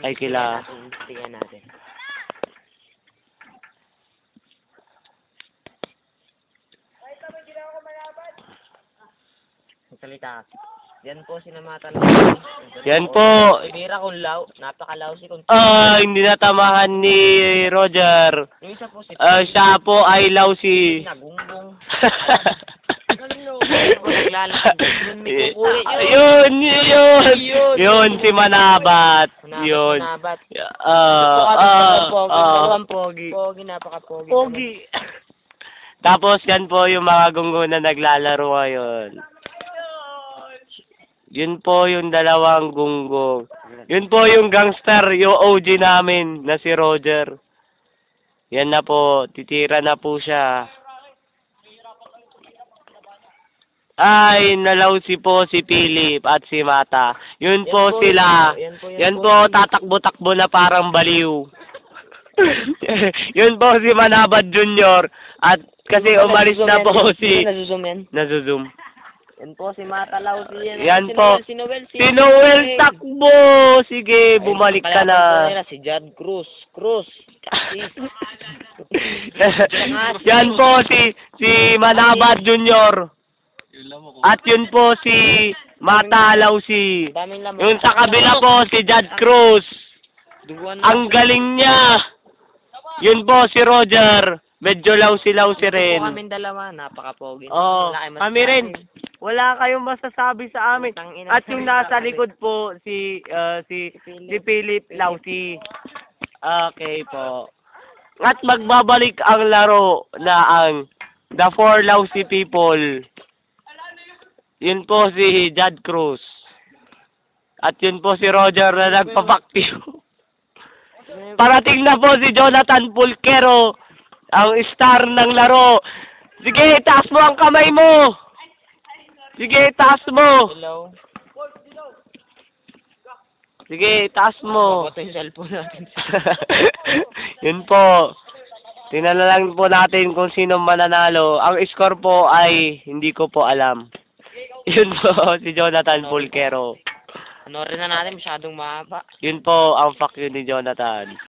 Ay kila. Tingnan natin. Salita. Yan po sinamatan. Yan po. Tinira kung napakalaw si kung Hindi natamahan ni Roger. yung isa po si Siya po ay Lausi. nagungbong. Naglalakad. Yun, si Manabat. Yun. Nabat. Pogi. Pogi, napaka-pogi. Pogi. Tapos yan po yung mga gunggo na naglalaro ngayon. Yun po yung dalawang gunggong. Yun po yung gangster, yung OG namin na si Roger. Yan na po, titira na po siya. Ay, nalawsi po si Philip at si Mata. Yun po sila. Yan po, tatakbo-takbo na parang baliw. Yun po si Manabad Junior. At kasi umalis na po si... Nazozoom. Yan po si Mata Lausi. Yan po. Si Noel takbo. Sige, bumalik ka na. Si Jad Cruz. Yan po si Manabad Junior. At yun po si Mata Lausi. Yun sa kabila po si Jad Cruz. Ang galing niya. Yun po si Roger. Medyo lausi-lausi rin. Kami dalawa, napaka-pogi. Kami rin. Wala kayong masasabi sa amin. At yung nasa likod po si Philip Lausi. Okay po. At magbabalik ang laro na ang The Four Lausi People. Yun po si Jad Cruz. At yun po si Roger na nagpa-vacuum. Parating na po si Jonathan Pulquero, ang star ng laro. Sige, taas mo ang kamay mo. Sige, taas mo. Hello. Sige, taas mo. Ito yung cellphone natin. Yun po. Tingnan na lang po natin kung sino mananalo. Ang score po ay hindi ko po alam. Yun po, si Jonathan Pulquero. Ano rin na natin, masyadong mahaba. Yun po ang fuck yun ni Jonathan.